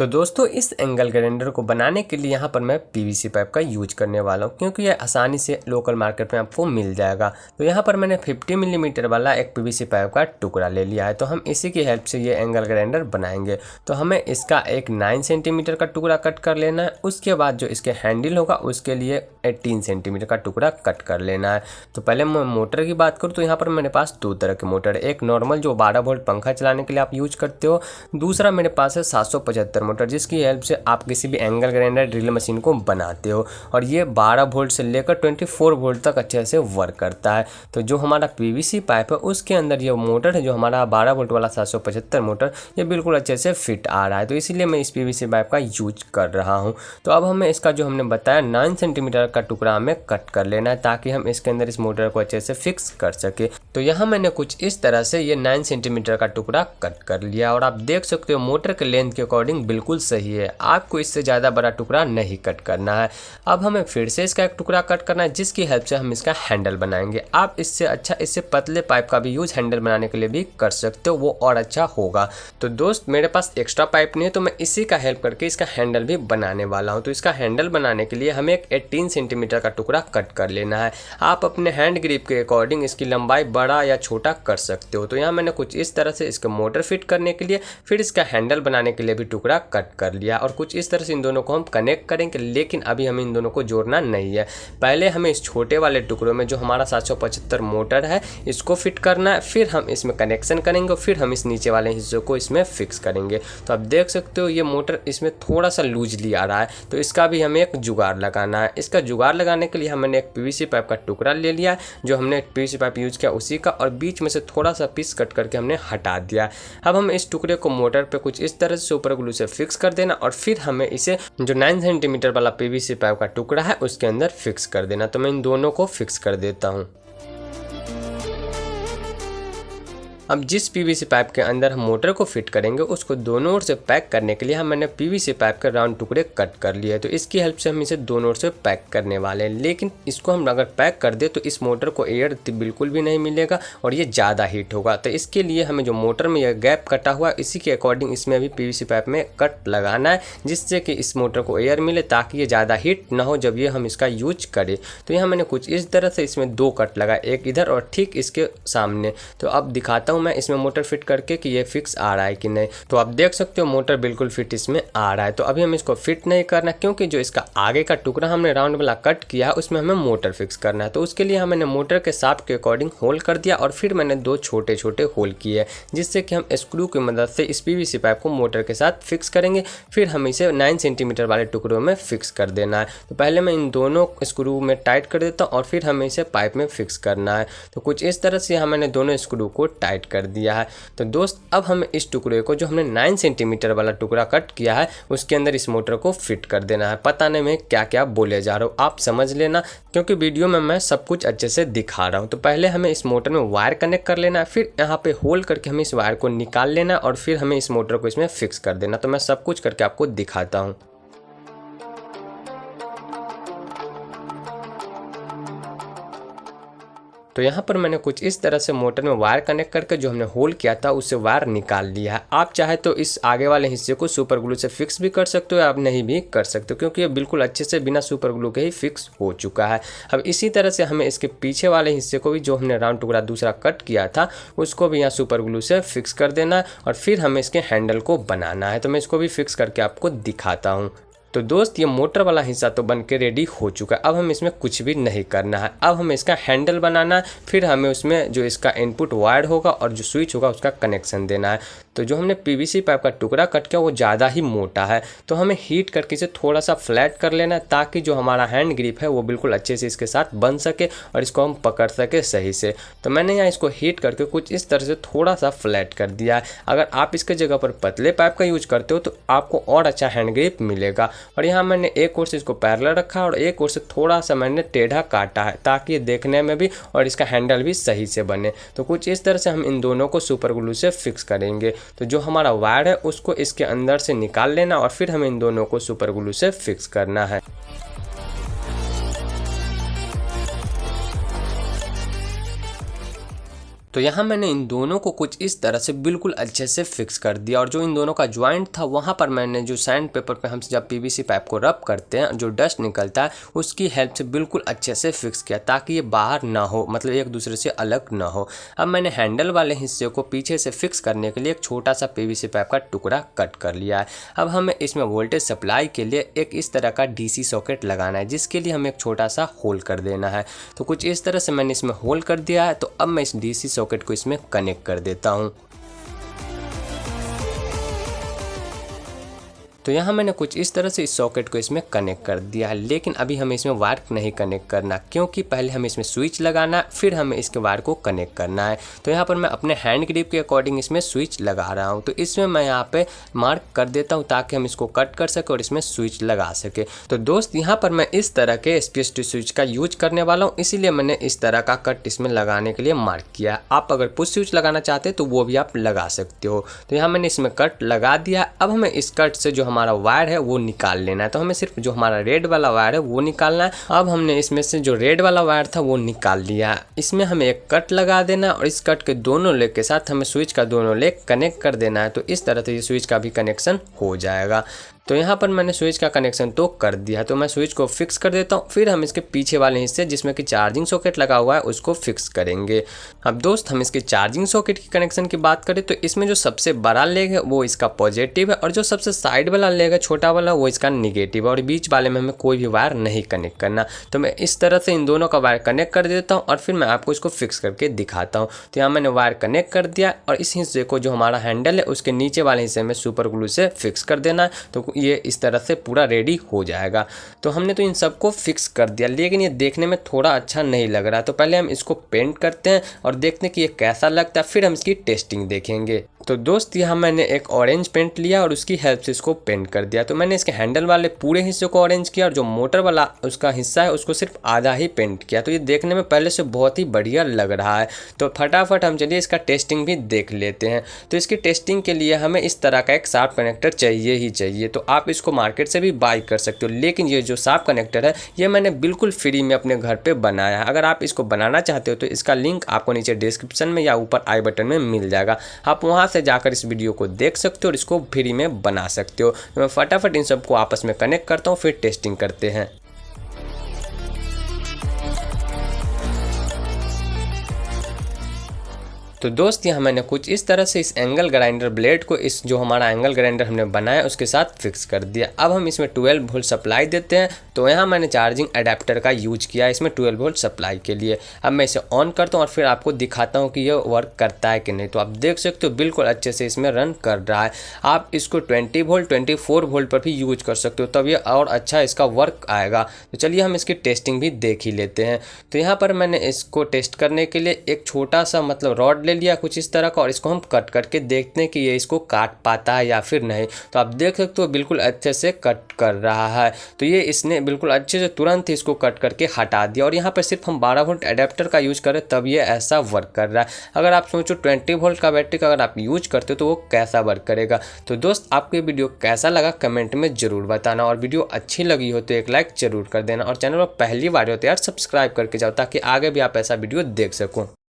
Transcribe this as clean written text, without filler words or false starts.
तो दोस्तों इस एंगल ग्राइंडर को बनाने के लिए यहाँ पर मैं पीवीसी पाइप का यूज करने वाला हूँ, क्योंकि यह आसानी से लोकल मार्केट में आपको मिल जाएगा। तो यहाँ पर मैंने 50 मिलीमीटर वाला एक पीवीसी पाइप का टुकड़ा ले लिया है। तो हम इसी की हेल्प से ये एंगल ग्राइंडर बनाएंगे। तो हमें इसका एक 9 सेंटीमीटर का टुकड़ा कट कर लेना है। उसके बाद जो इसके हैंडल होगा उसके लिए 18 सेंटीमीटर का टुकड़ा कट कर लेना है। तो पहले मैं मोटर की बात करूँ तो यहाँ पर मेरे पास दो तरह के मोटर है। एक नॉर्मल जो 12 वोल्ट पंखा चलाने के लिए आप यूज करते हो, दूसरा मेरे पास है 775 मोटर, जिसकी हेल्प से आप किसी भी एंगल ग्राइंडर ड्रिल मशीन को बनाते हो। और ये 12 वोल्ट से लेकर 24 वोल्ट तक अच्छे से वर्क करता है। तो जो हमारा पीवीसी पाइप है उसके अंदर ये मोटर है, जो हमारा 12 वोल्ट वाला 775 मोटर, ये बिल्कुल अच्छे से फिट आ रहा है। तो इसीलिए मैं इस पीवीसी पाइप का यूज कर रहा हूँ। तो अब हमें इसका जो हमने बताया 9 सेंटीमीटर का टुकड़ा हमें कट कर लेना है, ताकि हम इसके अंदर इस मोटर को अच्छे से फिक्स कर सके। तो यहाँ मैंने कुछ इस तरह से ये 9 सेंटीमीटर का टुकड़ा कट कर लिया, और आप देख सकते हो मोटर के लेंथ के अकॉर्डिंग बिल्कुल सही है। आपको इससे ज़्यादा बड़ा टुकड़ा नहीं कट करना है। अब हमें फिर से इसका एक टुकड़ा कट करना है, जिसकी हेल्प से हम इसका हैंडल बनाएंगे। आप इससे अच्छा इससे पतले पाइप का भी यूज हैंडल बनाने के लिए भी कर सकते हो, वो और अच्छा होगा। तो दोस्त मेरे पास एक्स्ट्रा पाइप नहीं है, तो मैं इसी का हेल्प करके इसका हैंडल भी बनाने वाला हूँ। तो इसका हैंडल बनाने के लिए हमें एक 18 सेंटीमीटर का टुकड़ा कट कर लेना है। आप अपने हैंड ग्रिप के अकॉर्डिंग इसकी लंबाई बड़ा या छोटा कर सकते हो। तो यहाँ मैंने कुछ इस तरह से इसके मोटर फिट करने के लिए, फिर इसका हैंडल बनाने के लिए भी टुकड़ा कट कर लिया, और कुछ इस तरह से इन दोनों को हम कनेक्ट करेंगे। लेकिन अभी हमें इन दोनों को जोड़ना नहीं है। पहले हमें इस छोटे वाले टुकड़ों में जो हमारा 775 मोटर है इसको फिट करना है, फिर हम इसमें कनेक्शन करेंगे, और फिर हम इस नीचे वाले हिस्से को इसमें फिक्स करेंगे। तो आप देख सकते हो ये मोटर इसमें थोड़ा सा लूजली आ रहा है, तो इसका भी हमें एक जुगाड़ लगाना है। इसका जुगाड़ लगाने के लिए हमने एक पीवीसी पाइप का टुकड़ा ले लिया है, जो हमने पीवीसी पाइप यूज किया उसी का, और बीच में से थोड़ा सा पीस कट करके हमने हटा दिया। अब हम इस टुकड़े को मोटर पे कुछ इस तरह से सुपर ग्लू से फिक्स कर देना, और फिर हमें इसे जो 9 सेंटीमीटर वाला पीवीसी पाइप का टुकड़ा है उसके अंदर फिक्स कर देना। तो मैं इन दोनों को फिक्स कर देता हूँ। अब जिस पीवीसी पाइप के अंदर हम मोटर को फिट करेंगे उसको दोनों ओर से पैक करने के लिए मैंने पीवीसी पाइप के राउंड टुकड़े कट कर लिए। तो इसकी हेल्प से हम इसे दोनों ओर से पैक करने वाले हैं। लेकिन इसको हम अगर पैक कर दे तो इस मोटर को एयर बिल्कुल भी नहीं मिलेगा, और ये ज़्यादा हीट होगा। तो इसके लिए हमें जो मोटर में यह गैप कटा हुआ है इसी के अकॉर्डिंग इसमें भी पीवीसी पाइप में कट लगाना है, जिससे कि इस मोटर को एयर मिले, ताकि ये ज़्यादा हीट ना हो जब ये हम इसका यूज करें। तो यहाँ मैंने कुछ इस तरह से इसमें 2 कट लगाए, एक इधर और ठीक इसके सामने। तो अब दिखाता हूँ मैं इसमें मोटर फिट करके कि ये फिक्स आ रहा है कि नहीं। तो आप देख सकते हो मोटर बिल्कुल फिट इसमें आ रहा है। तो अभी हम इसको फिट नहीं करना, क्योंकि जो इसका आगे का टुकड़ा हमने राउंड वाला कट किया है उसमें हमें मोटर फिक्स करना है। तो उसके लिए मैंने मोटर के शाफ्ट के अकॉर्डिंग होल कर दिया, और फिर मैंने 2 छोटे छोटे होल किए, जिससे कि हम स्क्रू की मदद से इस पीवीसी पाइप को मोटर के साथ फिक्स करेंगे। फिर हम इसे 9 सेंटीमीटर वाले टुकड़ों में फिक्स कर देना है। तो पहले मैं इन दोनों स्क्रू में टाइट कर देता हूँ, और फिर हमें इसे पाइप में फिक्स करना है। तो कुछ इस तरह से मैंने दोनों स्क्रू को टाइट कर दिया है। तो दोस्त अब हमें इस टुकड़े को जो हमने 9 सेंटीमीटर वाला टुकड़ा कट किया है उसके अंदर इस मोटर को फिट कर देना है। पता नहीं मैं क्या क्या बोले जा रहा हूँ, आप समझ लेना, क्योंकि वीडियो में मैं सब कुछ अच्छे से दिखा रहा हूँ। तो पहले हमें इस मोटर में वायर कनेक्ट कर लेना है, फिर यहाँ पे होल करके हमें इस वायर को निकाल लेना है, और फिर हमें इस मोटर को इसमें फिक्स कर देना। तो मैं सब कुछ करके आपको दिखाता हूँ। तो यहाँ पर मैंने कुछ इस तरह से मोटर में वायर कनेक्ट करके जो हमने होल किया था उससे वायर निकाल लिया है। आप चाहे तो इस आगे वाले हिस्से को सुपर ग्लू से फिक्स भी कर सकते हो, या आप नहीं भी कर सकते हो, क्योंकि ये बिल्कुल अच्छे से बिना सुपर ग्लू के ही फिक्स हो चुका है। अब इसी तरह से हमें इसके पीछे वाले हिस्से को भी, जो हमने राउंड टुकड़ा दूसरा कट किया था, उसको भी यहाँ सुपर ग्लू से फिक्स कर देना है, और फिर हमें इसके हैंडल को बनाना है। तो मैं इसको भी फिक्स करके आपको दिखाता हूँ। तो दोस्त ये मोटर वाला हिस्सा तो बन के रेडी हो चुका है। अब हम इसमें कुछ भी नहीं करना है। अब हमें इसका हैंडल बनाना है, फिर हमें उसमें जो इसका इनपुट वायर होगा और जो स्विच होगा उसका कनेक्शन देना है। तो जो हमने पीवीसी पाइप का टुकड़ा कट किया वो ज़्यादा ही मोटा है, तो हमें हीट करके इसे थोड़ा सा फ्लैट कर लेना है, ताकि जो हमारा हैंड ग्रिप है वो बिल्कुल अच्छे से इसके साथ बन सके और इसको हम पकड़ सके सही से। तो मैंने यहाँ इसको हीट करके कुछ इस तरह से थोड़ा सा फ्लैट कर दिया है। अगर आप इसके जगह पर पतले पाइप का यूज करते हो तो आपको और अच्छा हैंड ग्रिप मिलेगा। और यहाँ मैंने एक ओर से इसको पैरेलल रखा और एक ओर से थोड़ा सा मैंने टेढ़ा काटा है, ताकि ये देखने में भी और इसका हैंडल भी सही से बने। तो कुछ इस तरह से हम इन दोनों को सुपर ग्लू से फिक्स करेंगे। तो जो हमारा वायर है उसको इसके अंदर से निकाल लेना, और फिर हमें इन दोनों को सुपर ग्लू से फिक्स करना है। तो यहाँ मैंने इन दोनों को कुछ इस तरह से बिल्कुल अच्छे से फिक्स कर दिया और जो इन दोनों का ज्वाइंट था वहाँ पर मैंने जो सैंड पेपर पे हम जब पीवीसी पाइप को रब करते हैं जो डस्ट निकलता है उसकी हेल्प से बिल्कुल अच्छे से फिक्स किया ताकि ये बाहर ना हो, मतलब एक दूसरे से अलग ना हो। अब मैंने हैंडल वाले हिस्से को पीछे से फिक्स करने के लिए एक छोटा सा पीवीसी पाइप का टुकड़ा कट कर लिया है। अब हमें इसमें वोल्टेज सप्लाई के लिए एक इस तरह का डीसी सॉकेट लगाना है जिसके लिए हमें एक छोटा सा होल कर देना है। तो कुछ इस तरह से मैंने इसमें होल कर दिया है। तो अब मैं इस डीसी सॉकेट को इसमें कनेक्ट कर देता हूँ। तो यहाँ मैंने कुछ इस तरह से इस सॉकेट को इसमें कनेक्ट कर दिया है, लेकिन अभी हमें इसमें वायर नहीं कनेक्ट करना क्योंकि पहले हमें इसमें स्विच लगाना फिर हमें इसके वायर को कनेक्ट करना है। तो यहाँ पर मैं अपने हैंड ग्रिप के अकॉर्डिंग इसमें स्विच लगा रहा हूँ। तो इसमें मैं यहाँ पे मार्क कर देता हूँ ताकि हम इसको कट कर सके और इसमें स्विच लगा सके। तो दोस्त यहाँ पर मैं इस तरह के SPST स्विच का यूज करने वाला हूँ, इसीलिए मैंने इस तरह का कट इसमें लगाने के लिए मार्क किया। आप अगर पुश स्विच लगाना चाहते हैं तो वो भी आप लगा सकते हो। तो यहाँ मैंने इसमें कट लगा दिया। अब हमें इस कट से जो हमारा वायर है वो निकाल लेना है। तो हमें सिर्फ जो हमारा रेड वाला वायर है वो निकालना है। अब हमने इसमें से जो रेड वाला वायर था वो निकाल लिया। इसमें हमें एक कट लगा देना और इस कट के दोनों लेग के साथ हमें स्विच का दोनों लेग कनेक्ट कर देना है। तो इस तरह से ये स्विच का भी कनेक्शन हो जाएगा। तो यहाँ पर मैंने स्विच का कनेक्शन तो कर दिया। तो मैं स्विच को फिक्स कर देता हूँ। फिर हम इसके पीछे वाले हिस्से जिसमें कि चार्जिंग सॉकेट लगा हुआ है उसको फिक्स करेंगे। अब दोस्त हम इसके चार्जिंग सॉकेट की कनेक्शन की बात करें तो इसमें जो सबसे बड़ा लेग है वो इसका पॉजिटिव है और जो सबसे साइड वाला लेग है छोटा वाला वो इसका निगेटिव है और बीच वाले में हमें कोई भी वायर नहीं कनेक्ट करना। तो मैं इस तरह से इन दोनों का वायर कनेक्ट कर देता हूँ और फिर मैं आपको इसको फिक्स करके दिखाता हूँ। तो यहाँ मैंने वायर कनेक्ट कर दिया और इस हिस्से को जो हमारा हैंडल है उसके नीचे वाले हिस्से में सुपर ग्लू से फिक्स कर देना है। तो ये इस तरह से पूरा रेडी हो जाएगा। तो हमने तो इन सबको फिक्स कर दिया, लेकिन ये देखने में थोड़ा अच्छा नहीं लग रहा। तो पहले हम इसको पेंट करते हैं और देखते हैं कि ये कैसा लगता है, फिर हम इसकी टेस्टिंग देखेंगे। तो दोस्त यहाँ मैंने एक ऑरेंज पेंट लिया और उसकी हेल्प से इसको पेंट कर दिया। तो मैंने इसके हैंडल वाले पूरे हिस्से को ऑरेंज किया और जो मोटर वाला उसका हिस्सा है उसको सिर्फ आधा ही पेंट किया। तो ये देखने में पहले से बहुत ही बढ़िया लग रहा है। तो फटाफट हम चलिए इसका टेस्टिंग भी देख लेते हैं। तो इसकी टेस्टिंग के लिए हमें इस तरह का एक शार्प कनेक्टर चाहिए ही चाहिए। तो आप इसको मार्केट से भी बाई कर सकते हो, लेकिन ये जो शार्प कनेक्टर है ये मैंने बिल्कुल फ्री में अपने घर पे बनाया है। अगर आप इसको बनाना चाहते हो तो इसका लिंक आपको नीचे डिस्क्रिप्शन में या ऊपर आई बटन में मिल जाएगा। आप वहां से जाकर इस वीडियो को देख सकते हो और इसको फ्री में बना सकते हो। तो मैं फटाफट इन सबको आपस में कनेक्ट करता हूँ, फिर टेस्टिंग करते हैं। तो दोस्त यहाँ मैंने कुछ इस तरह से इस एंगल ग्राइंडर ब्लेड को इस जो हमारा एंगल ग्राइंडर हमने बनाया उसके साथ फिक्स कर दिया। अब हम इसमें 12 वोल्ट सप्लाई देते हैं। तो यहाँ मैंने चार्जिंग अडेप्टर का यूज किया है इसमें 12 वोल्ट सप्लाई के लिए। अब मैं इसे ऑन करता हूँ और फिर आपको दिखाता हूँ कि ये वर्क करता है कि नहीं। तो आप देख सकते हो बिल्कुल अच्छे से इसमें रन कर रहा है। आप इसको 20 वोल्ट 24 वोल्ट पर भी यूज कर सकते हो, तब ये और अच्छा इसका वर्क आएगा। तो चलिए हम इसकी टेस्टिंग भी देख ही लेते हैं। तो यहाँ पर मैंने इसको टेस्ट करने के लिए एक छोटा सा मतलब रॉड ले लिया कुछ इस तरह का और इसको हम कट करके देखते हैं कि ये इसको काट पाता है या फिर नहीं। तो आप देख सकते हो बिल्कुल अच्छे से कट कर रहा है। तो ये इसने बिल्कुल अच्छे से तुरंत ही इसको कट करके हटा दिया और यहाँ पर सिर्फ हम 12 वोल्ट एडेप्टर का यूज करें तब ये ऐसा वर्क कर रहा है। अगर आप सोचो 20 वोल्ट का बैटरी का अगर आप यूज करते हो तो वो कैसा वर्क करेगा। तो दोस्त आपको ये वीडियो कैसा लगा कमेंट में जरूर बताना और वीडियो अच्छी लगी हो तो एक लाइक जरूर कर देना और चैनल पर पहली बार हो तो यार सब्सक्राइब करके जाओ ताकि आगे भी आप ऐसा वीडियो देख सको।